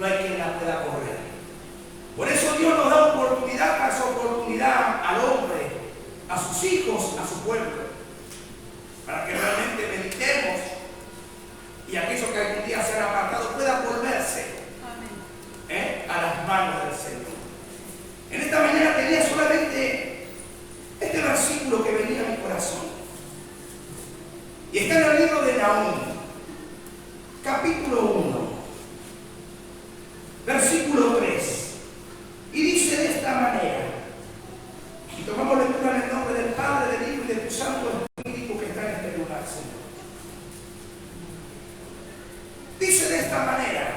no hay quien la pueda correr. Por eso Dios nos da oportunidad tras oportunidad al hombre, a sus hijos, a su pueblo, para que realmente meditemos y aquello que algún día se ha apartado pueda volverse a las manos del Señor. En esta mañana tenía solamente este versículo que venía a mi corazón. Y está en el libro de Nahum, capítulo 1, versículo 3. Y dice de esta manera, y tomamos lectura en el nombre del Padre, del Hijo y de tu Santo Espíritu que está en este lugar, Señor. Dice de esta manera,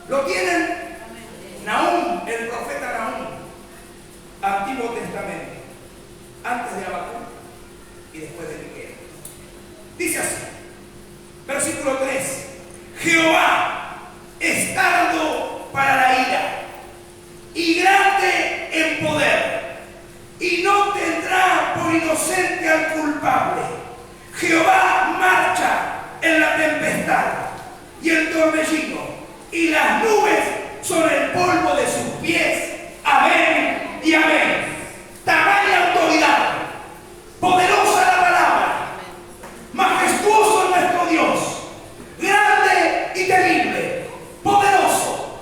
lo tienen Nahum, el profeta Nahum, Antiguo Testamento, antes de Habacuc y después de Miqueas. Dice así, versículo 3, Jehová es tardo para la ira y grande en poder, y no tendrá por inocente al culpable. Jehová marcha en la tempestad y el torbellino, y las nubes son el polvo de sus pies. Amén y amén. Tamaña autoridad, poderosa la palabra, majestuoso nuestro Dios, grande y temible, poderoso,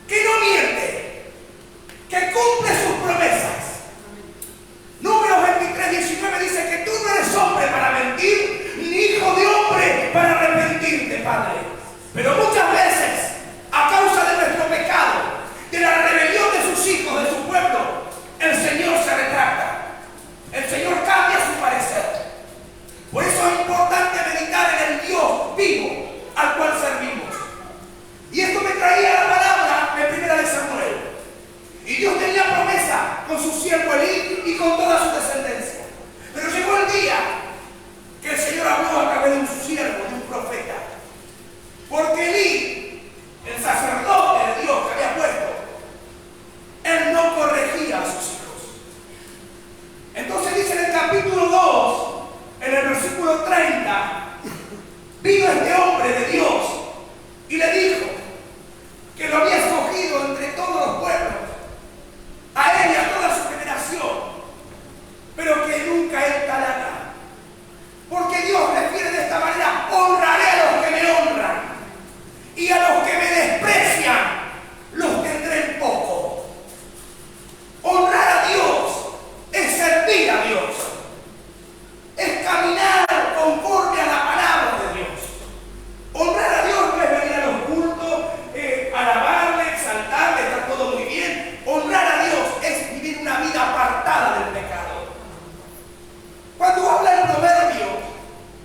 que no miente, que cumple sus promesas. Números 23:19 dice que tú no eres hombre para mentir, ni hijo de hombre para arrepentirte, Padre. Pero muchas veces, a causa de nuestro pecado, de la rebelión de sus hijos, de su pueblo, el Señor se retracta. El Señor cambia su parecer. Por eso es importante meditar en el Dios vivo al cual servimos. Y esto me traía la palabra de Primera de Samuel. Y Dios tenía promesa con su siervo Elí y con toda su descendencia. Pero llegó el día que el Señor habló a través de un siervo, de un profeta. Porque Elí, el sacerdote de Dios que había puesto, él no corregía a sus hijos. Entonces dice en el capítulo 2, en el versículo 30, vino este hombre de Dios y le dijo que lo había escogido entre todos los pueblos, a él y a toda su generación, pero que nunca él talará. Porque Dios refiere de esta manera: honraré a los que me honran, y a los que me desprecian los tendré en poco. Honrar a Dios es servir a Dios, es caminar conforme a la palabra de Dios. Honrar a Dios no es venir a los cultos, alabarle, exaltarle, está todo muy bien. Honrar a Dios es vivir una vida apartada del pecado. Cuando habla el proverbio,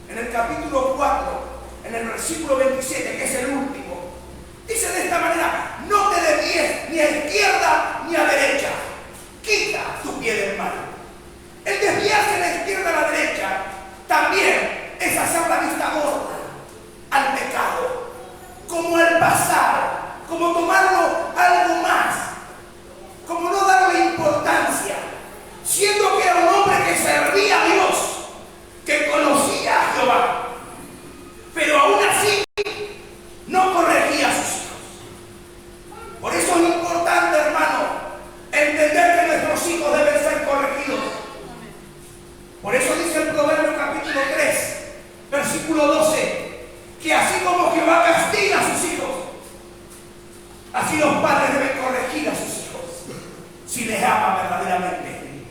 en el capítulo 4, en el versículo 27, que es el último, dice de esta manera: no te desvíes ni a izquierda ni a derecha, quita tu pie del mal. El desviarse de la izquierda a la derecha también es hacer la vista gorda al pecado, como al pasar, como tomarlo algo más, como no darle importancia, siendo que era un hombre que servía a Dios, que conocía a Jehová, pero aún así no corregía a sus hijos. Por eso es importante, hermano, entender que nuestros hijos deben ser corregidos. Por eso dice el Proverbio capítulo 3, versículo 12, que así como Jehová castiga a sus hijos, así los padres deben corregir a sus hijos, si les ama verdaderamente.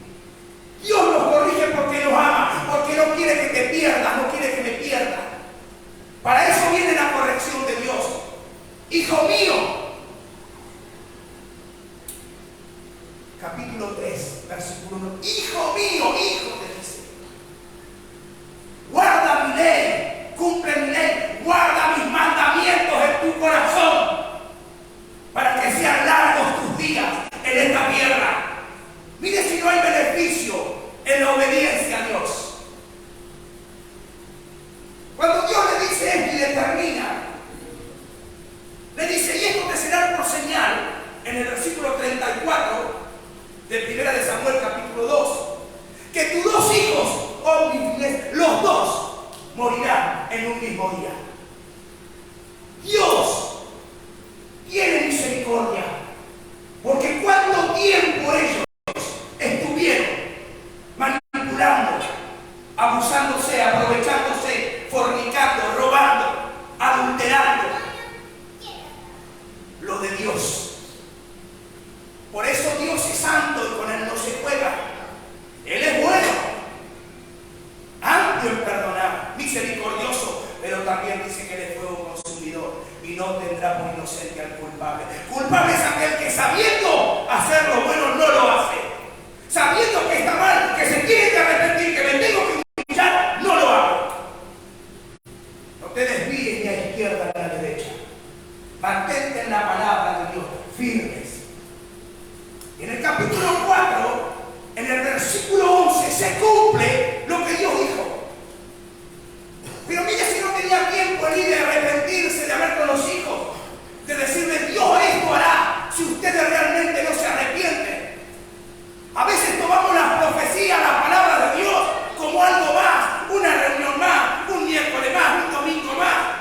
Dios los corrige porque los ama, porque no quiere que te pierdas, no quiere que me pierdas. Para eso viene la corrección de Dios. Hijo mío, capítulo 3, versículo 1. Hijo mío, hijo, te dice: guarda mi ley, cumple mi ley, guarda mis mandamientos en tu corazón, para que sean largos tus días en esta tierra. Mire si no hay beneficio en la obediencia a Dios. Cuando Dios le dice esto y determina, le dice: y esto te será por señal, en el versículo 34 de Primera de Samuel capítulo 2, que tus dos hijos, hombres, los dos morirán en un mismo día. Dios quiere misericordia. Porque cuánto tiempo ellos estuvieron manipulando, abusándose, aprovechándose, fornicando, robando, adulterando lo de Dios. Por eso Dios es santo y con Él no se juega. Él es bueno, amplio en perdonar, misericordioso, pero también dice que Él es fuego consumidor y no tendrá por inocente al culpable. Culpable es aquel que sabiendo hacer lo bueno no lo hace. Sabiendo que está mal, que se tiene que arrepentir, que me tengo que humillar, no lo hago. No te desvíes ni a izquierda ni a la derecha. Mantente en la palabra de Dios, firmes. Y en el capítulo 4, en el versículo 11, se cumple lo que Dios dijo. Pero mira si no tenía tiempo ni de arrepentirse, de haber con los hijos, de decirle, Dios esto hará, si ustedes realmente no se arrepienten. A veces tomamos las profecías, la palabra de Dios, como algo más, una reunión más, un miércoles más, un domingo más.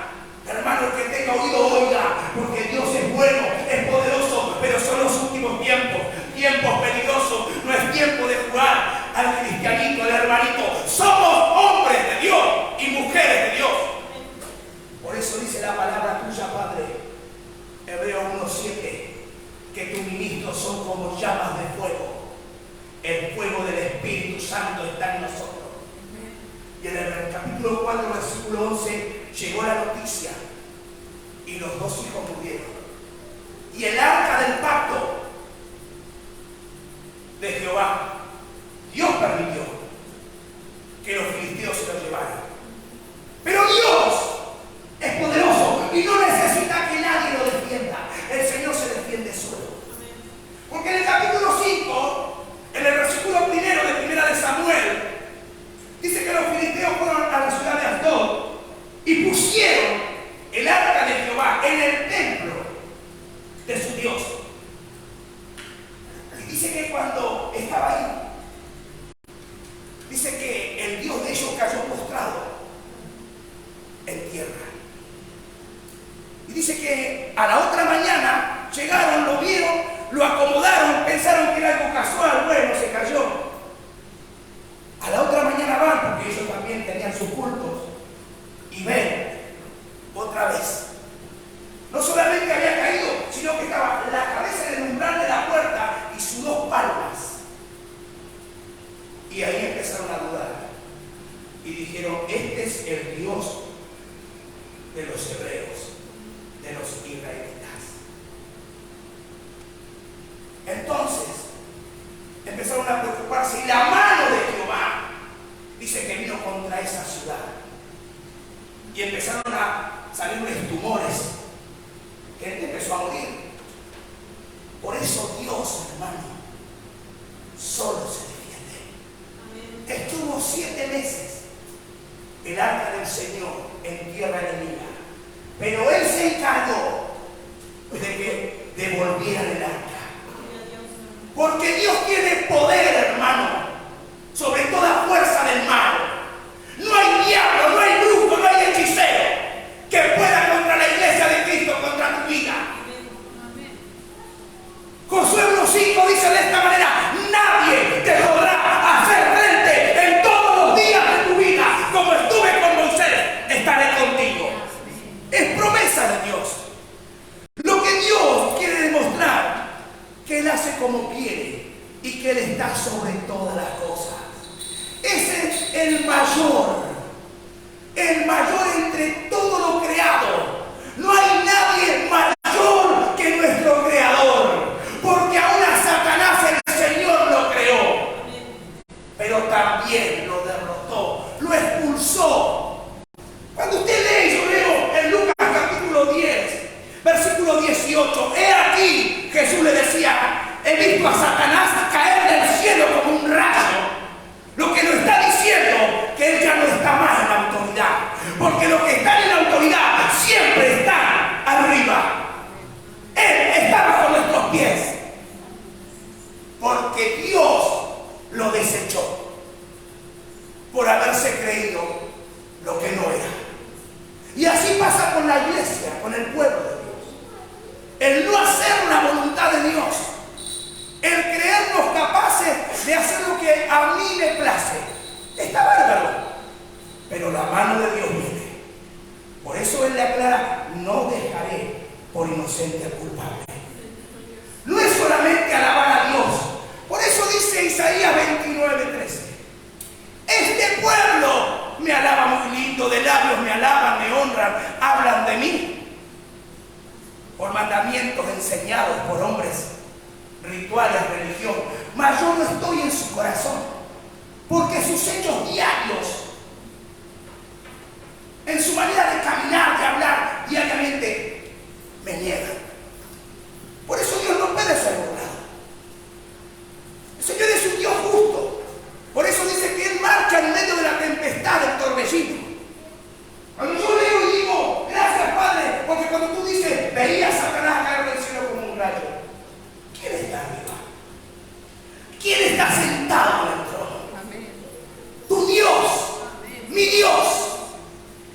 Hermano, el que tenga oído, oiga, porque Dios es bueno, es poderoso, pero son los últimos tiempos, tiempos peligrosos. No es tiempo de jugar al cristianito, al hermanito. Somos hombres de Dios y mujeres de Dios. Por eso dice la palabra tuya, Padre, Hebreos 1:7, que tus ministros son como llamas de fuego. El fuego del Espíritu Santo está en nosotros. Y en el capítulo 4, versículo 11, llegó la noticia y los dos hijos murieron. Y el arca del pacto de Jehová, Dios permitió que los filisteos se lo llevaran. Pero Dios es poderoso y no necesita que nadie lo defienda. El Señor se defiende solo. Porque en el capítulo 5, en el versículo primero de Primera de Samuel, dice que los filisteos fueron a la ciudad de Asdod y pusieron el arca de Jehová en el templo de su Dios. Y dice que cuando estaba ahí, dice que el Dios de ellos cayó postrado en tierra. Y dice que a la otra mañana llegaron, lo vieron, lo acomodaron, pensaron que era algo casual, bueno, se cayó. A la otra mañana van, porque ellos también tenían sus cultos, y ven otra vez. No solamente había caído, sino que estaba la cabeza en el umbral de la puerta y sus dos palmas. Y ahí empezaron a dudar. Y dijeron, este es el Dios de los hebreos, de los israelitas. Entonces, empezaron a preocuparse y la mano de Jehová dice que vino contra esa ciudad. Y empezaron a salirles tumores. Gente empezó a morir. Por eso Dios, hermano, solo se defiende. Estuvo 7 meses el arca del Señor en tierra enemiga. Pero Él se encargó de que devolvieran el arca. Porque Dios tiene poder, hermano, sobre toda fuerza del mal. No hay diablo, no hay brujo, no hay hechicero que pueda contra la iglesia de Cristo, contra tu vida. Josué 1:5 dice de esta manera, nadie te podrá hacer frente en todos los días de tu vida. Como estuve con Moisés, estaré contigo. Es promesa de Dios. Lo que Dios quiere demostrar, que Él hace como quiere y que Él está sobre todas las cosas. Ese es el mayor entre todo lo creado. No hay nadie mayor que nuestro Creador, porque aún a Satanás el Señor lo creó, pero también lo derrotó, lo expulsó. Cuando usted lee, yo leo en Lucas capítulo 10, versículo 18, he aquí, Jesús le decía, he visto a Satanás caer del cielo como un rayo. Lo que nos está diciendo que Él ya no está más en la autoridad, porque los que están en la autoridad siempre están arriba. Él está bajo nuestros pies, porque Dios lo desechó por haberse creído lo que no era. Y así pasa con la iglesia, con el pueblo de Dios. El no hacer la clase. Está bárbaro. Pero la mano de Dios viene. Por eso él le aclara, no dejaré por inocente al culpable. No es solamente alabar a Dios. Por eso dice Isaías 29:13. Este pueblo me alaba muy lindo, de labios me alaban, me honran, hablan de mí. Por mandamientos enseñados por hombres, rituales, religión. Mas yo no estoy en su corazón, porque sus hechos diarios, en su manera de caminar, de hablar diariamente, me niegan. Por eso Dios no puede ser burlado. El Señor es un Dios justo. Por eso dice que Él marcha en medio de la tempestad, del torbellino. Cuando yo leo y digo, gracias Padre, porque cuando tú dices, veía a Satanás caer del cielo como un rayo. ¿Quién está arriba? ¿Quién está sentado en el trono? Amén. Tu Dios, amén. Mi Dios,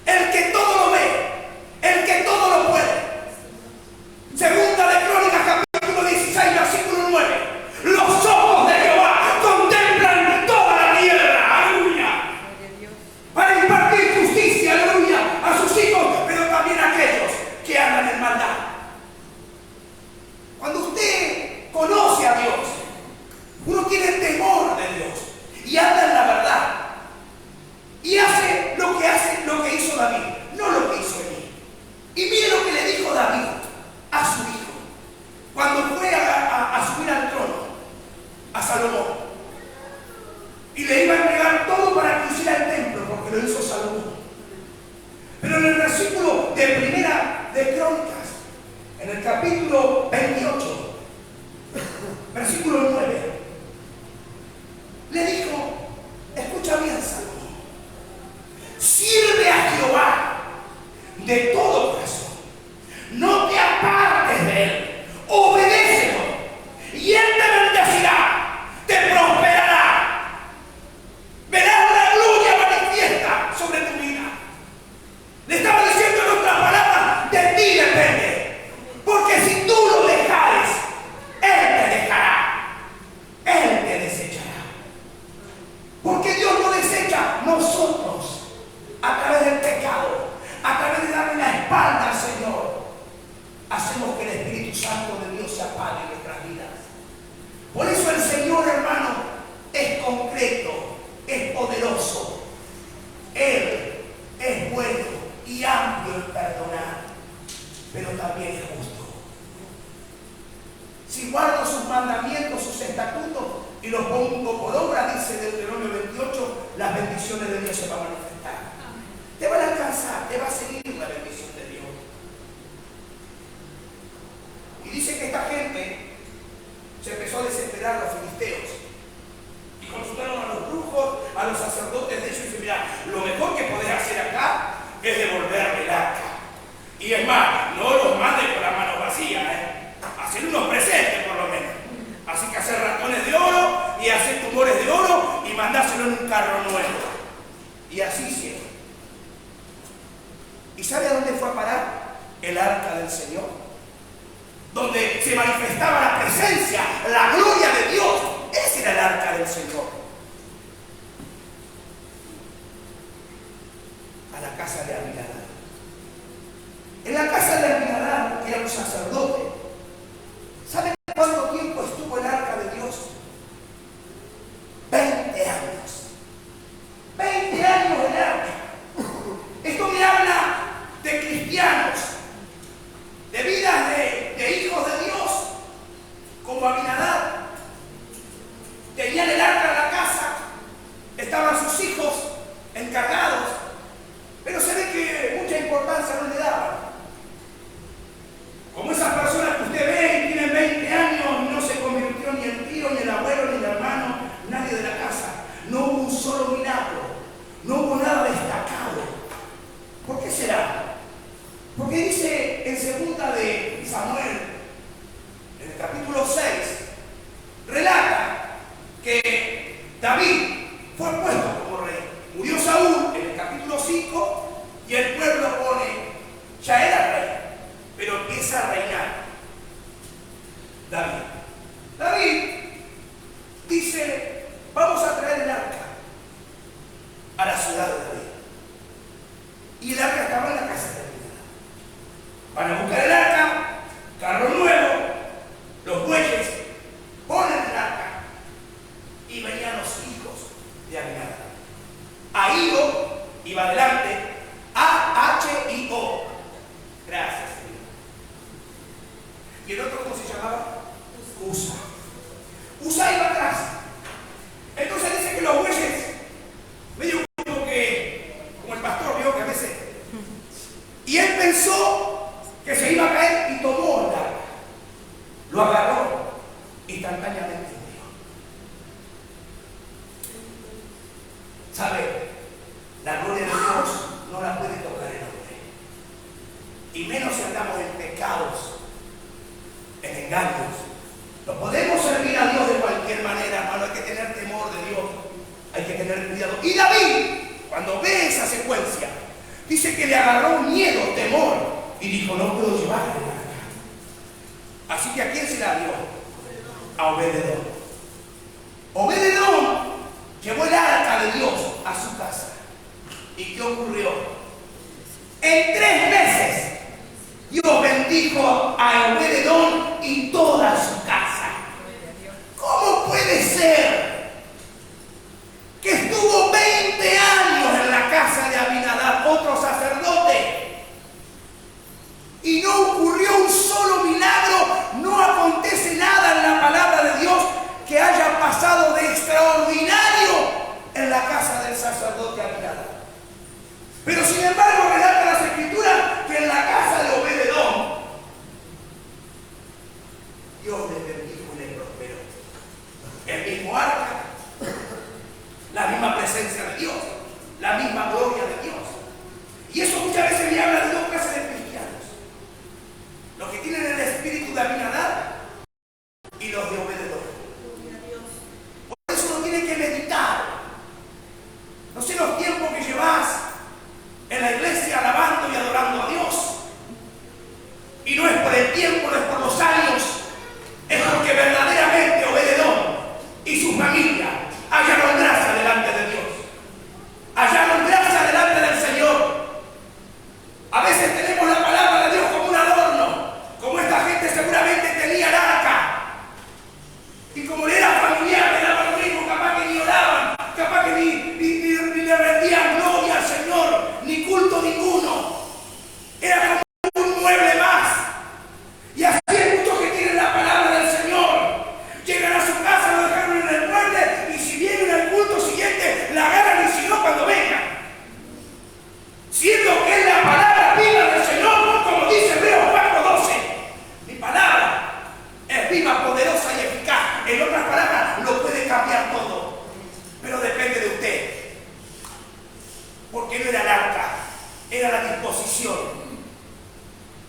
el que todo lo ve, el que todo lo puede. Segunda de Crónicas, capítulo 16, versículo 9. Los ojos de Jehová contemplan toda la tierra, aleluya, para impartir justicia, aleluya, a sus hijos, pero también a aquellos que andan en maldad. Cuando usted conoce a Dios, uno tiene temor de Dios y anda en la verdad y hace lo que hizo David, no lo que hizo Elí. Y mire lo que le dijo David a su hijo cuando fue a subir al trono, a Salomón, y le iba a entregar todo para que hiciera el templo, porque lo hizo Salomón. Pero en el versículo de Primera de Crónicas, en el capítulo 28, versículo 9, le dijo, escucha bien Salomón, sirve a Jehová de todo corazón, no te apartes de él, obedécelo y él te bendecirá, te prosperará, verás la gloria manifiesta sobre tu vida. Le estaba diciendo en otras palabras, de ti depende, porque si tú lo dejares, él te dejará, él te desechará, porque Dios no desecha nosotros a través del pecado, a través de darle la espalda al Señor. Hacemos que el Espíritu Santo de Dios se apague en nuestras vidas. Por eso el Señor, hermano, es concreto, es poderoso. Él es bueno y amplio en perdonar, pero también es justo. Si guardo sus mandamientos, sus estatutos y los pongo por obra, dice Deuteronomio 28, las bendiciones de Dios se van a manifestar. Te van a alcanzar, te va a seguir la bendición de Dios. Y dice que esta gente se empezó a desesperar a los filisteos y consultaron a los brujos, a los sacerdotes de ellos y dice, mira, lo mejor que podés hacer acá es devolverme el arca. Y es más, no los mandes con las manos vacías, hacer unos presentes por lo menos. Así que hacer ratones de oro y hacer tumores de oro y mandárselo en un carro nuevo. Y así hicieron. ¿Y sabe a dónde fue a parar? El arca del Señor, donde se manifestaba la presencia, la gloria de Dios. Ese era el arca del Señor. A la casa de Abinadab. En la casa de Abinadab, que era un sacerdote, ¿sabe cuánto tiempo estuvo el arca de Dios? 20 años. 20 años el arca. Esto me habla de cristianos, de vidas de hijos de Dios, como Abinadab. Tenían el arca en la casa, estaban sus hijos encargados, pero se ve que mucha importancia no le daban. Como esas personas que usted ve y tienen 20 años, no se convirtió ni el tío, ni el abuelo, ni el hermano, nadie de la casa. No hubo un solo milagro, no hubo nada destacado. ¿Por qué será? Porque dice en segunda de Samuel, en el capítulo 6, relata que David fue puesto como rey. Murió Saúl en el capítulo 5 y el pueblo pone, ya era rey, pero empieza a reinar David. David dice, vamos a traer el arca. Usa iba atrás. Entonces dice que los bueyes, medio como el pastor vio que a veces, y él pensó que se iba a caer y tomó la arca. Lo agarró instantáneamente. ¿Sabe? La gloria de Dios no la puede tocar el hombre. Y menos si andamos en pecados, en engaños. No podemos servir a Dios de cualquier manera, hermano. Hay que tener temor de Dios. Hay que tener cuidado. Y David, cuando ve esa secuencia, dice que le agarró miedo, temor, y dijo, no puedo llevarla para acá. Así que ¿a quién se la dio? A Obed-Edom. Obed-Edom llevó el arca de Dios a su casa. ¿Y qué ocurrió? En 3 meses Dios bendijo a Obed-Edom y toda su casa. ¿Cómo puede ser que estuvo 20 años en la casa de Abinadab, otro sacerdote, y no ocurrió un solo milagro? No acontece nada en la palabra de Dios que haya pasado de extraordinario en la casa del sacerdote Abinadab. Pero sin embargo relata las escrituras que en la casa de Obed-Edom Dios le bendijo y le prosperó. El mismo arca, la misma presencia de Dios, la misma gloria de Dios. Y eso muchas veces me habla de 2 clases de cristianos: los que tienen el espíritu de Abinadab y los de Obed-Edom. Por eso uno tiene que meditar. No sé los tiempos que llevas en la iglesia alabando y adorando a Dios. Y no es por el tiempo, no es por los años, es porque verdaderamente Obed-Edom y su familia hallaron gracia delante de Dios. Hallaron gracia delante del Señor. A veces tenemos la palabra de Dios como un adorno, como esta gente seguramente tenía el arca. Y como le era familiar, le daba lo mismo, capaz que ni oraban, capaz que ni le rendían gloria al Señor, ni culto ninguno. Era como un mueble más. Y así hay muchos que tienen la palabra del Señor. Llegan a su casa, lo dejaron en el mueble, y si vienen al culto siguiente, la agarran, y si no, cuando vengan. Siendo que es la palabra viva del Señor, como dice Hebreos 4:12. Mi palabra es viva, poderosa y eficaz. En otras palabras, lo puede cambiar todo. Pero depende de usted. Porque no era el arca, era la disposición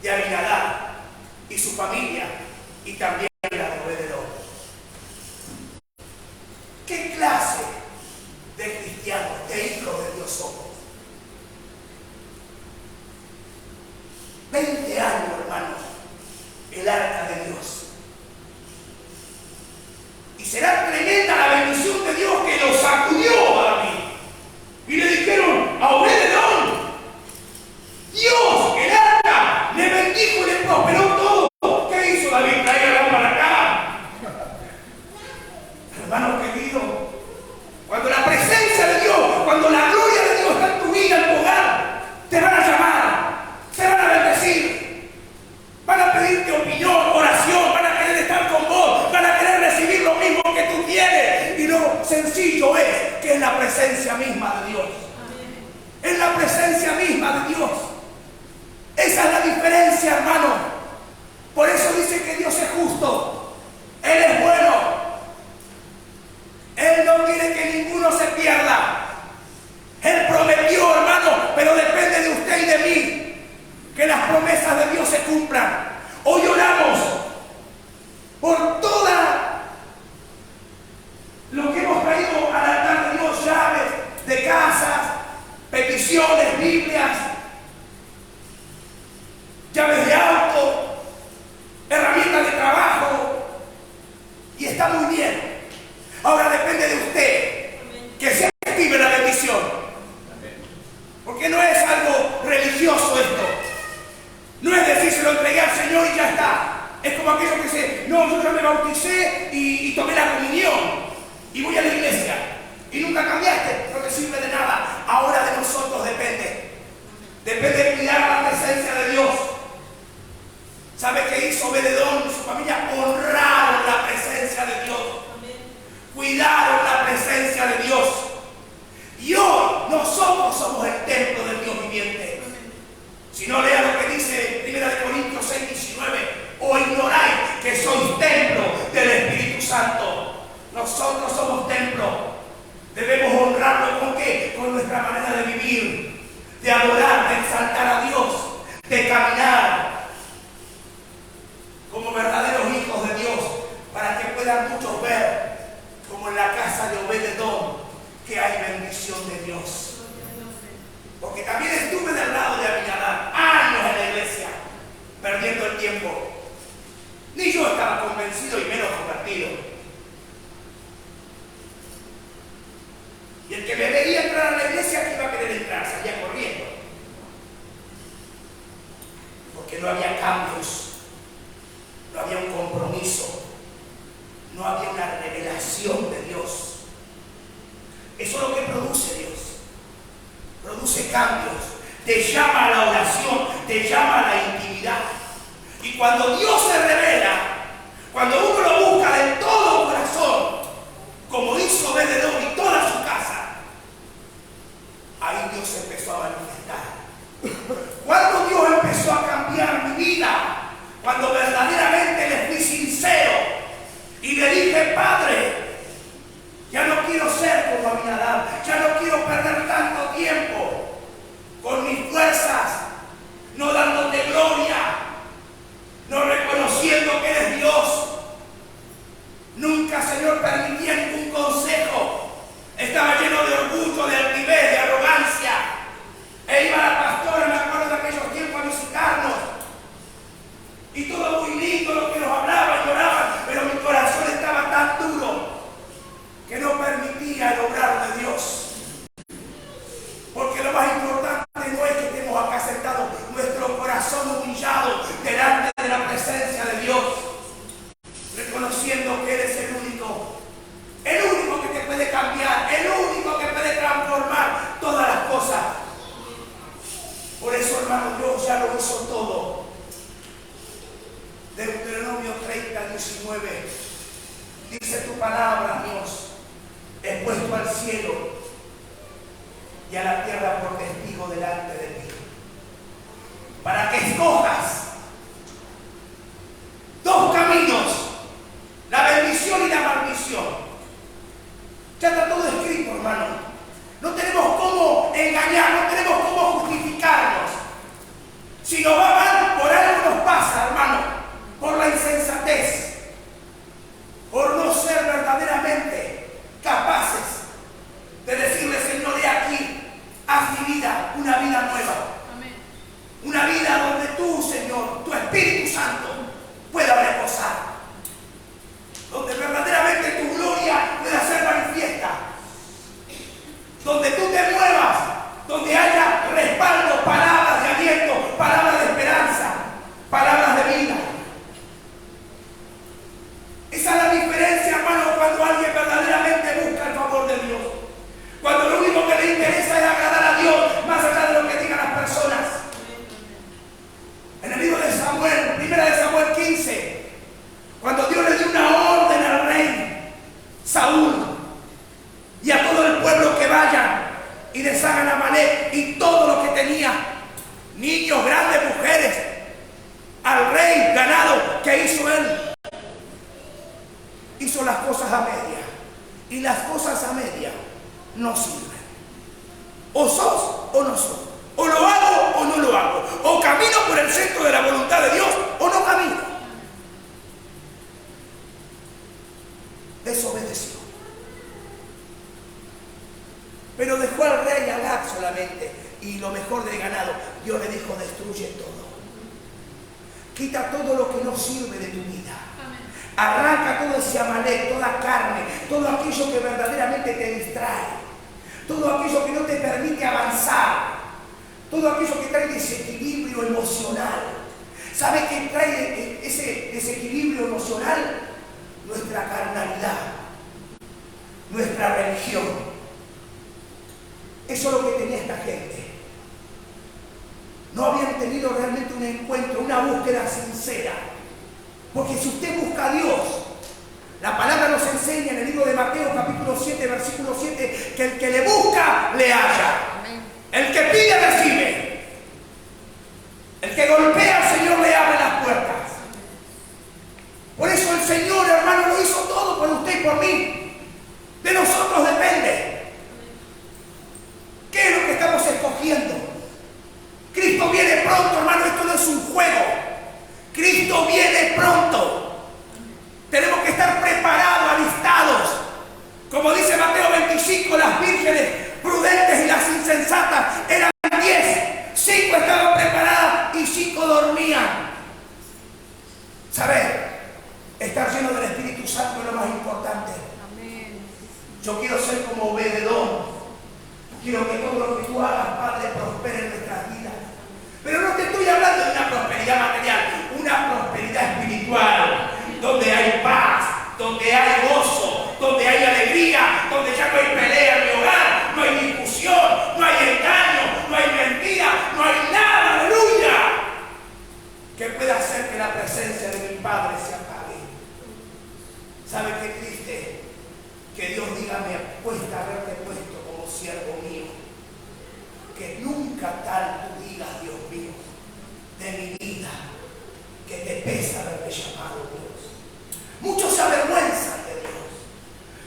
de Abinadab y su familia, y también la de Obed-Edom. ¿Qué clase de cristianos, de hijos de Dios somos? 20 años, hermanos, el arca de Dios. Y será tremenda la bendición de Dios que lo sacudió a David. Y le dijeron a Obed-Edom, Dios, el arca, le bendijo y le prosperó todo. ¿Qué hizo David? Tráigala para acá. Hermano querido, cuando la presencia de Dios, cuando la gloria de Dios está en tu vida, en tu hogar, te van a llamar, te van a bendecir, van a pedirte opinión, oración, van a querer estar con vos, van a querer recibir lo mismo que tú tienes. Y lo sencillo es que es la presencia misma de Dios. Es la presencia misma de Dios. Esa es la diferencia, hermano. Por eso dice que Dios es justo. Él es bueno. Él no quiere que ninguno se pierda. Él prometió, hermano, pero depende de usted y de mí que las promesas de Dios se cumplan. Hoy oramos por toda lo que hemos traído al altar de Dios: llaves de casas, peticiones, Biblias, llaves de auto, herramientas de trabajo, y está muy bien. Ahora depende de usted que se active la bendición, porque no es algo religioso esto. No es decir, se lo entregué al Señor y ya está. Es como aquello que dice, no, yo ya me bauticé y tomé la comunión y voy a la iglesia y nunca cambiaste, no te sirve de nada. Ahora de nosotros depende de cuidar la presencia de Dios. ¿Sabe qué hizo Obed-Edom y su familia? Honraron la presencia de Dios. Cuidaron la presencia de Dios. Y hoy nosotros somos el templo del Dios viviente. Si no, lea lo que dice 1 Corintios 6:19. O ignoráis que sois templo del Espíritu Santo. Nosotros somos templo. Debemos honrarlo ¿con qué? Con nuestra manera de vivir, de adorar, de exaltar a Dios, de caminar como verdaderos hijos de Dios, para que puedan muchos ver, como en la casa de Obed-Edom, que hay bendición de Dios. Porque también estuve del lado de Abinadab años en la iglesia, perdiendo el tiempo. Ni yo estaba convencido y menos convertido. Y el que me veía entrar a la iglesia, que iba a querer entrar, salía corriendo. Porque no había cambios, no había un compromiso, no había una revelación de Dios. Eso es lo que produce Dios. Produce cambios, te llama a la oración, te llama a la intimidad. Y cuando Dios se revela, cuando uno lo busca de todo corazón, como hizo Obed-Edom y toda su casa, ahí Dios empezó a manifestar. Cuando Dios empezó a cambiar mi vida, cuando verdaderamente le fui sincero y le dije: Padre, ya no quiero ser como Abinadab, ya no quiero perder tanto tiempo con mis fuerzas, no dándote gloria, no reconociendo que eres Dios. Nunca, Señor, permitía ningún consejo. Estaba lleno de orgullo, de altivez, de arrogancia. E iba la pastora, me acuerdo de aquellos tiempos, a visitarnos. Y todo muy lindo lo que nos hablaban, lloraban, pero mi corazón estaba tan duro que no permitía el obrar de Dios. Porque lo más importante no es que estemos acá sentados, nuestro corazón humillado delante de la presencia de Dios, reconociendo que Él es el único que te puede cambiar, el único que puede transformar todas las cosas. Por eso, hermano, Dios ya lo hizo todo. Deuteronomio 30:19 dice: tu palabra, Dios, he puesto al cielo y a la tierra por testigo delante de ti, para que escojas dos caminos, la bendición y la maldición. Ya está todo escrito, hermano. No tenemos cómo engañar, no tenemos cómo justificarnos. Si nos va mal, por algo nos pasa, hermano, por la insensatez, por no ser verdaderamente capaces de decirle: Señor, he aquí, haz mi vida una vida nueva. Amén. Una vida donde tú, Señor, tu Espíritu Santo pueda reposar, donde verdaderamente tu gloria pueda ser manifiesta, donde tú te muevas, donde haya respaldo, palabras de aliento, palabras de esperanza, palabras de vida. Esa es la diferencia, hermano, cuando alguien verdaderamente busca el favor de Dios, cuando lo único que le interesa es agradar a Dios más allá de lo que digan las personas. En el libro de Samuel, 1 Samuel 15, cuando Dios le dio una orden al rey Saúl y a todo el pueblo que vayan y deshagan a Amalek y todo lo que tenía, niños, grandes, mujeres, al rey, ganado, ¿qué hizo él? Hizo las cosas a media, y las cosas a media no sirven. O sos o no sos, o lo hago o no lo hago, o camino por el centro de la voluntad de Dios o no camino. Desobedeció, pero dejó al rey Agag solamente y lo mejor del ganado. Dios le dijo: destruye todo, quita todo lo que no sirve de tu vida. Arranca todo ese Amalek, toda carne, todo aquello que verdaderamente te distrae, todo aquello que no te permite avanzar, todo aquello que trae desequilibrio emocional. ¿Sabe qué trae ese desequilibrio emocional? Nuestra carnalidad, nuestra religión. Eso es lo que tenía esta gente. No habían tenido realmente un encuentro, una búsqueda sincera. Porque si usted busca a Dios, la palabra Mateo capítulo 7, versículo 7, que el que le busca, le halla. El que pide, recibe. El que golpea al Señor, le abre las puertas. Por eso el Señor, hermano, lo hizo todo por usted y por mí. De nosotros depende. ¿Qué es lo que estamos escogiendo? Cristo viene pronto, hermano, esto no es un juego. Cristo viene pronto. Tenemos que estar preparados, alistados. Como dice Mateo 25, las vírgenes prudentes y las insensatas eran 10. 5 estaban preparadas y 5 dormían. ¿Saber? Estar lleno del Espíritu Santo es lo más importante. Amén. Yo quiero ser como Obededón. Quiero que todo lo que tú hagas, Padre, prospere en nuestras vidas. Pero no te estoy hablando de una prosperidad material, una prosperidad espiritual, donde hay paz, donde hay gozo, donde hay alegría, donde ya no hay pelea en mi hogar, no hay discusión, no hay engaño, no hay mentira, no hay nada, aleluya, que pueda hacer que la presencia de mi Padre se apague. ¿Sabe qué triste? Que Dios diga, me cuesta haberte puesto como siervo mío. Que nunca tal tú digas, Dios mío, de mi vida, que te pesa haberte llamado Dios. Muchos se avergüenzan de Dios.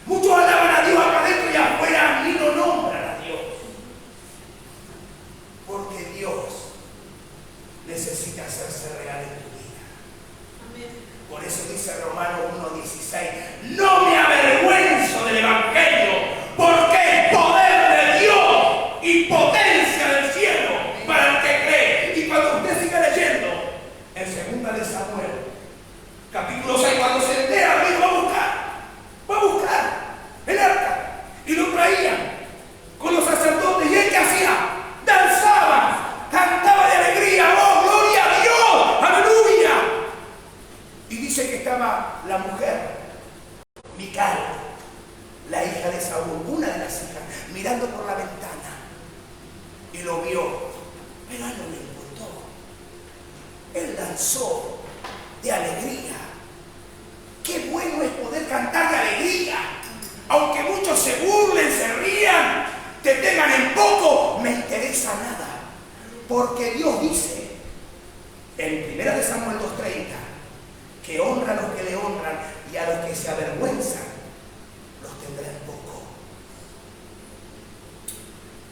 Muchos alaban a Dios acá adentro y afuera y no nombran a Dios. Porque Dios necesita hacerse real en tu vida. Amén. Por eso dice Romanos 1:16, no me avergüenzo del Evangelio, porque es poder de Dios y potencia del cielo para el que cree. Y cuando usted siga leyendo en 2 de Samuel, capítulo 6, cuando se entera, dijo, va a buscar el arca. Y lo traían con los sacerdotes. ¿Y él qué hacía? Danzaba, cantaba de alegría, ¡oh, gloria a Dios! ¡Aleluya! Y dice que estaba la mujer, Mical, la hija de Saúl, una de las hijas, mirando por la ventana. Y lo vio, pero a él no le importó. Él danzó de alegría. Qué bueno es poder cantar de alegría. Aunque muchos se burlen, se rían, te tengan en poco, me interesa nada. Porque Dios dice en 1 de Samuel 2:30 que honra a los que le honran y a los que se avergüenzan los tendrá en poco.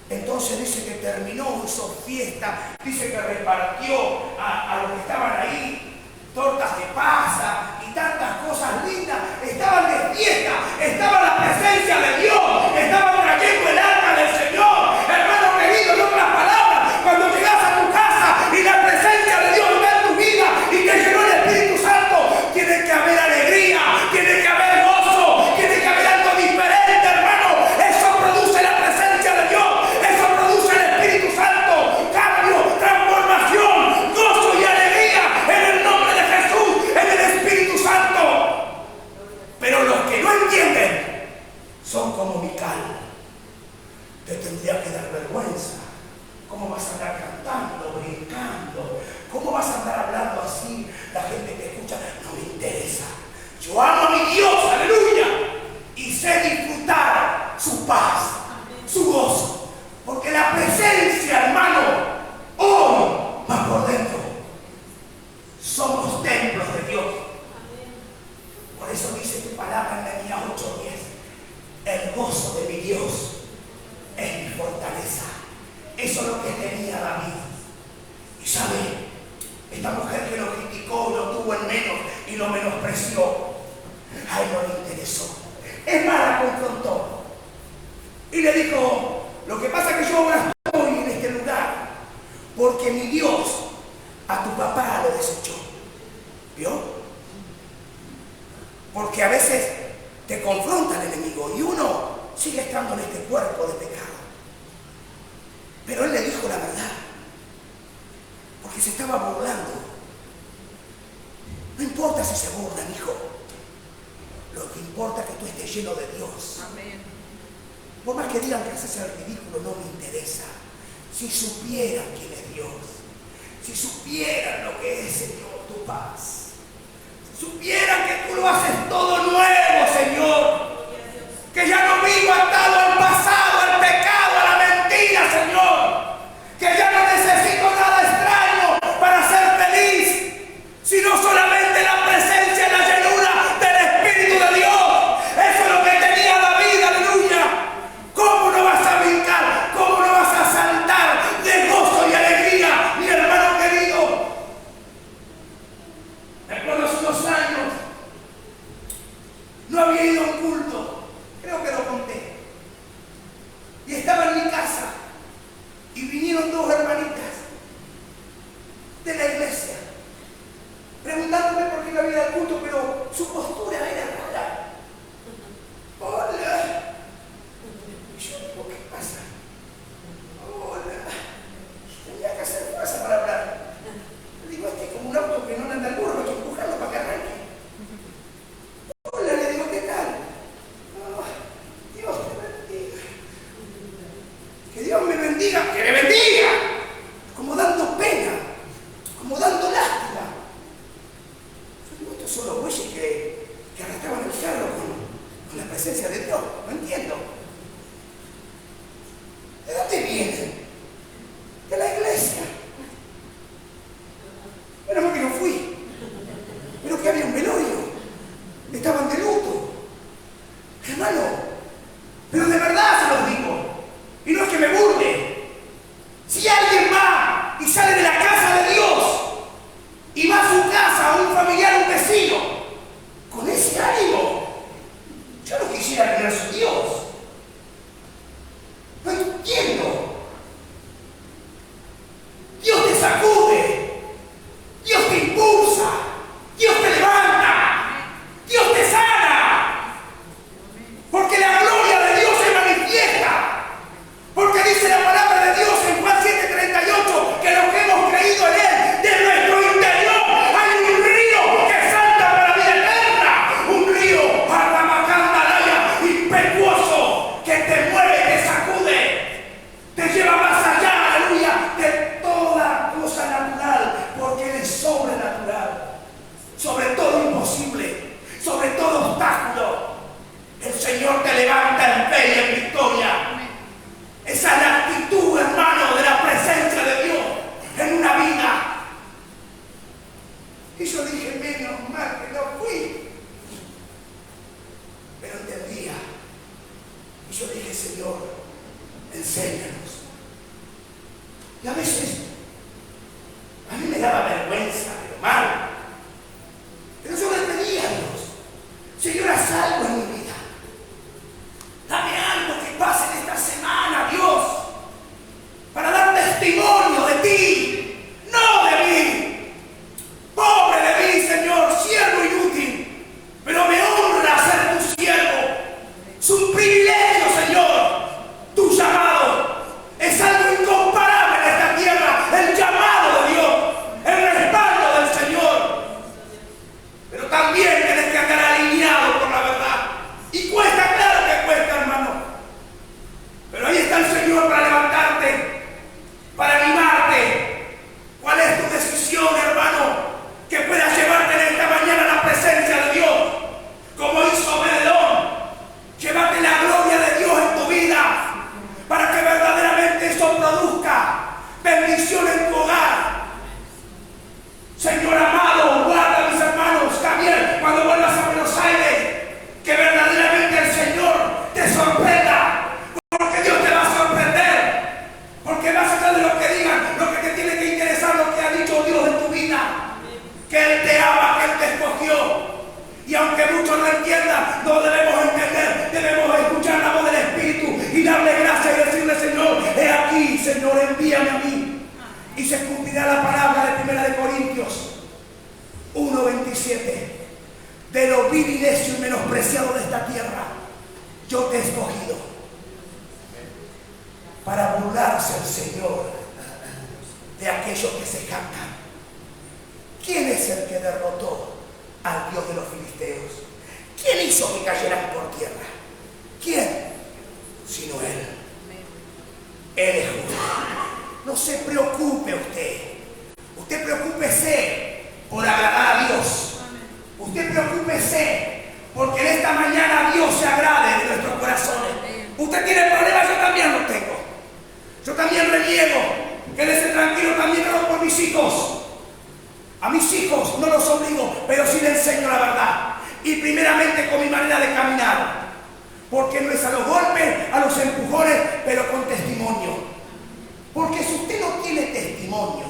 Entonces dice que terminó, hizo fiesta, dice que repartió a los que estaban ahí tortas de pasa y tantas cosas lindas. Estaban de fiesta, estaba la presencia de Dios, estaban trayendo el arca del Señor. Hermano querido, en otras palabras, cuando llegas a tu casa y la presencia de Dios está en tu vida y te llenó el Espíritu Santo, tiene que haber alegría, tiene que haber gozo, tiene que haber algo diferente, hermano. Eso produce la presencia de Dios, eso produce el Espíritu Santo, cambio, transformación, gozo y alegría en el nombre de Jesús, en el Espíritu Santo. Pero los que no entienden son como Mical. Te tendría que dar vergüenza. ¿Cómo vas a andar cantando, brincando? ¿Cómo vas a andar hablando así? La gente que escucha, no me interesa. Yo amo a mi Dios, aleluya. Y sé disfrutar su paz, su gozo. Porque la presencia, hermano, hoy va por dentro. Somos templos de Dios. Por eso dice tu palabra en Nehemías 8:10. El gozo de mi Dios es mi fortaleza. Eso es lo que tenía David. Y sabe, esta mujer que lo criticó, lo tuvo en menos y lo menospreció, a él no le interesó. Es más, la confrontó. Y le dijo, lo que pasa es que yo ahora estoy en este lugar porque mi Dios a tu papá lo desechó. ¿Vio? Porque a veces te confronta el enemigo y uno sigue estando en este cuerpo de pecado. Pero él le dijo la verdad, porque se estaba burlando. No importa si se burlan, hijo. Lo que importa es que tú estés lleno de Dios. Amén. Por más que digan que haces el ridículo, no me interesa. Si supieran quién es Dios, si supieran lo que es, Señor, tu paz, si supieran que tú lo haces todo nuevo, Señor. yo había ido a un culto, creo que lo conté, y estaba en mi casa, y vinieron dos hermanitas de la iglesia, preguntándome por qué no había ido al culto, pero su postura era rara. Hola. Y yo digo, ¿qué pasa? Hola. Tenía que hacer fuerza para hablar. Le digo, este es como un auto que no anda al burro, hay que empujarlo para que arranque. Hola, le digo, ¿qué tal? Oh, Dios te bendiga. Que Dios me bendiga, que me bendiga. Como dando pena, como dando lástima. Yo digo, estos son los bueyes que arrastraban el carro con la presencia de Dios. No entiendo. ¿De dónde vienen? De la iglesia. Menos mal que no fui. Pero que había un velorio. Estaban de luto. Hermano, pero de verdad se los digo. Y no es que me burle. Si alguien va y sale de la casa de Dios y va a su casa, a un familiar, un vecino, con ese ánimo, yo no quisiera tener su Dios. No entiendo. Dios te sacude, Dios te impulsa, Dios te levanta, Dios te sana, porque la gloria de Dios se manifiesta, porque dice la palabra de Dios en Juan 7:38 que los que hemos creído en Él, de nuestro interior hay un río que salta para la vida eterna, un río arramacandalaya, impetuoso, que te mueve, te sacude, te lleva más allá, aleluya, de toda cosa natural, porque Él es sobrenatural, sobre todo imposible, sobre todo obstáculo. El Señor te levanta en fe y en victoria. Esa es la actitud, hermano, de la presencia de Dios en una vida. Y yo dije, menos mal que no fui. Pero entendía. Y yo dije, Señor, enséñanos. Y a veces, a mí me daba vergüenza, pero mal. Pero yo le pedía a Dios, Señor, haz algo en mi vida. Dame algo que pase en esta semana, Dios, para dar testimonio de ti, no de mí. Pobre de mí, Señor, siervo inútil, pero me honra ser tu siervo. Es un privilegio, Señor, tu llamado. Es algo incomparable en esta tierra, el llamado de Dios, el respaldo del Señor. Pero también tienes que andar alineado por la verdad. Y cuesta, claro que cuesta, hermano. Pero ahí está el Señor para levantarte, para animarte. ¿Cuál es tu decisión, hermano? Que puedas llevarte en esta mañana a la presencia de Dios, como hizo Obed-Edom. Llévate la gloria de Dios en tu vida, para que verdaderamente eso produzca bendición en tu hogar. Señor amado, guarda a mis hermanos también cuando vuelvas a Buenos Aires, que verdaderamente el Señor te sorprenda, porque Dios te va a sorprender, porque más allá de lo que digan, lo que te tiene que interesar, lo que ha dicho Dios en tu vida, que Él te ama, que Él te escogió. Y aunque muchos no entiendan, no debemos entender, debemos escuchar la voz del Espíritu y darle gracias y decirle, Señor, he aquí, Señor, envíame a mí. Y se cumplirá la palabra de 1 Corintios 1:27. De lo vil y necio y menospreciado de esta tierra, yo te he escogido para burlarse el Señor de aquellos que se jactan. ¿Quién es el que derrotó al Dios de los filisteos? ¿Quién hizo que cayeran por tierra? ¿Quién? Sino Él. Él es justo. No se preocupe usted. Usted preocúpese por agradar a Dios. Usted preocúpese porque en esta mañana Dios se agrade de nuestros corazones. Usted tiene problemas, yo también los tengo. Yo también reniego. Quédese tranquilo, también oro por mis hijos. A mis hijos no los obligo, pero sí les enseño la verdad. Y primeramente con mi manera de caminar. Porque no es a los golpes, a los empujones, pero con testimonio. Porque si usted no tiene testimonio,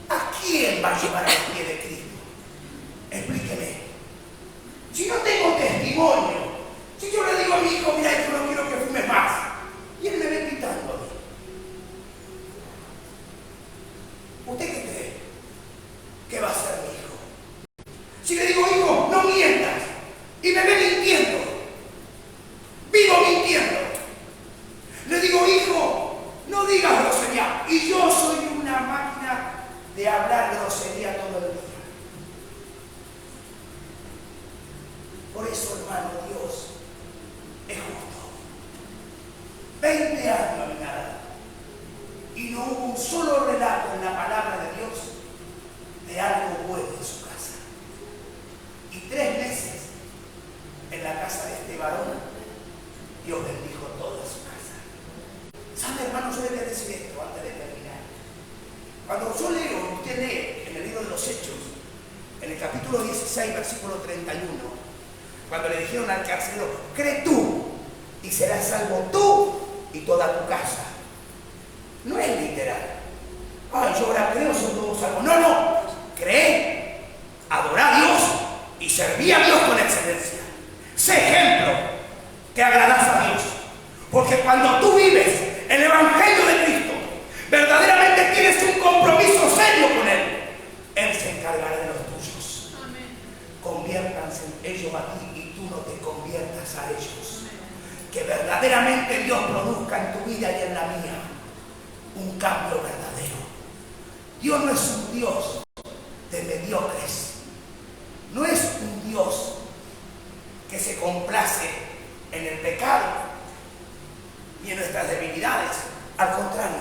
¿a quién va a llevar al pie de Cristo? Explíqueme. Si no tengo testimonio, testimonio. Si yo le digo a mi hijo, mira, yo no quiero que fumes más, y él me ve pitando a mí, ¿usted qué cree que va a hacer mi hijo? Si le digo, hijo, no mientas, y me ve mintiendo, vivo mintiendo, le digo, hijo, no digas grosería, y yo soy una máquina de hablar grosería todo el día. Por eso, hermano, Dios es justo. 20 años a mi nada, y no hubo un solo relato en la palabra de Dios de algo bueno en su casa. Y 3 meses en la casa de este varón, Dios bendijo toda su casa. ¿Sabe, hermano? Yo le voy a decir esto antes de terminar. Cuando yo leo, usted lee en el libro de los Hechos, en el capítulo 16, versículo 31, cuando le dijeron al carcelero, cree tú y serás salvo tú y toda tu casa. No es literal. Ay, yo ahora creo, son todos salvos. No, no. Cree, adora a Dios y serví a Dios con excelencia. Sé ejemplo que agradas a Dios. Porque cuando tú vives el Evangelio de Cristo, verdaderamente tienes un compromiso serio con Él, Él se encargará de los tuyos. Amén. Conviértanse ellos a ti y tú no te conviertas a ellos. Amén. Que verdaderamente Dios produzca en tu vida y en la mía un cambio verdadero. Dios no es un Dios de mediocres. No es un Dios que se complace en el pecado y en nuestras debilidades. Al contrario,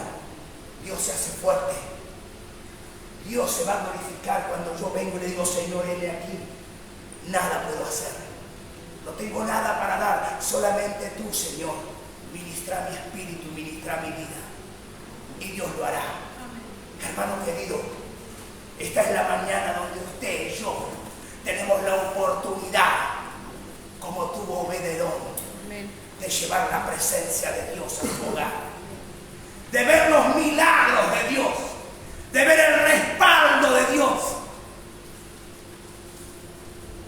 Dios se hace fuerte. Dios se va a glorificar cuando yo vengo y le digo, Señor, heme aquí. Nada puedo hacer. No tengo nada para dar. Solamente tú, Señor, ministra mi espíritu, ministra mi vida. Y Dios lo hará. Hermano querido, esta es la mañana donde usted y yo tenemos la oportunidad, como tuvo Obededón, de llevar la presencia de Dios a su hogar, de ver los milagros de Dios, de ver el respaldo de Dios.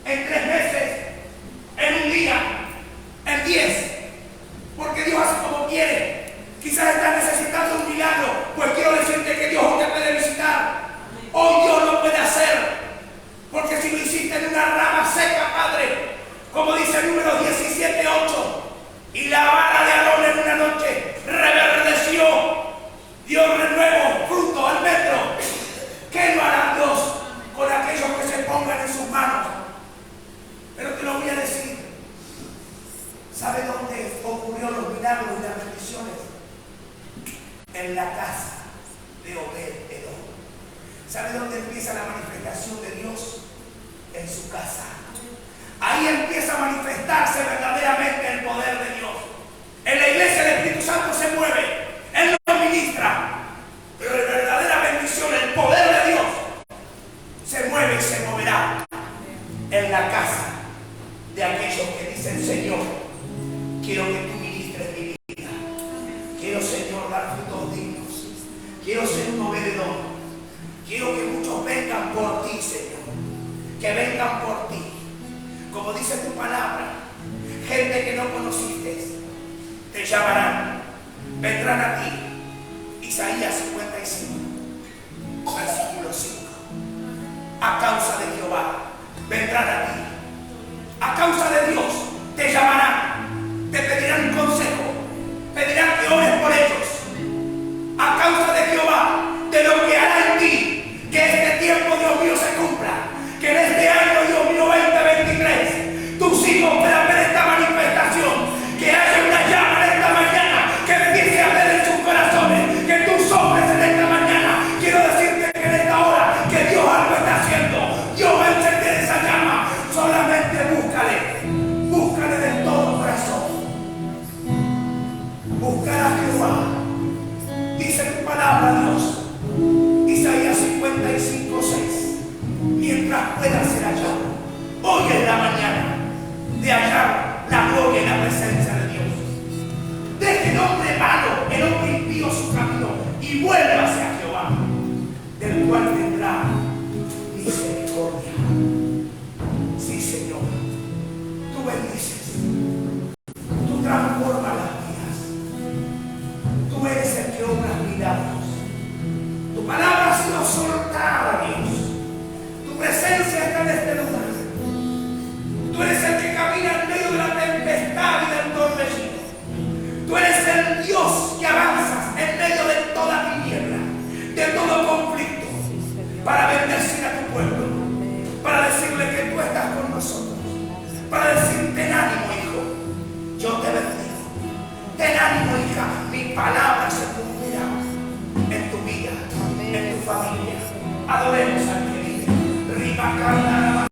En 3 meses, en un día, en 10, porque Dios hace como quiere. Quizás estás necesitando un milagro, pues quiero decirte que Dios te puede visitar. Hoy Dios lo puede hacer, porque si lo hiciste en una rama seca, Padre, como dice Números 17:8, y la vara de Aarón en una noche reverdeció, dio renuevo, fruto al metro. ¿Qué no hará Dios con aquellos que se pongan en sus manos? Pero te lo voy a decir. ¿Sabe dónde ocurrió los milagros y las bendiciones? En la casa de Obed-Edom. ¿Sabe dónde empieza la manifestación de Dios? En su casa. Ahí empieza a manifestarse verdaderamente el poder de Dios. En la iglesia el Espíritu Santo se mueve, Él lo ministra, pero la verdadera bendición, el poder de Dios, se mueve y se moverá en la casa de aquellos que dicen, Señor, quiero que tú ministres mi vida. Quiero, Señor, dar frutos dignos. Quiero ser un Obed-Edom. Quiero que muchos vengan por ti, Señor. Que vengan por ti. Como dice tu palabra, gente que no conociste, te llamarán, vendrán a ti. Isaías 55, versículo 5. A causa de Jehová, vendrán a ti. A causa de Dios, te llamarán. Te pedirán consejo. Pedirán que ores por ellos. A causa de Jehová, de lo que hará en ti, que este tiempo, Dios mío, se cumpla. Que en este año, Dios mío, 2023, tus hijos puedan ver esta manifestación. Que haya una llama en esta mañana que empiece a ver en sus corazones. Que tus hombres en esta mañana, quiero decirte que en esta hora, que Dios algo está haciendo. Dios va a encender esa llama. Solamente búscale. Búscale de todo corazón. Buscar a Jehová. Dice tu palabra, Dios. Isaías 55:6. Mientras pueda ser hallado. Hoy es la mañana de hallar la gloria y la presencia de Dios. Deje el hombre malo, el hombre impío su camino y vuelva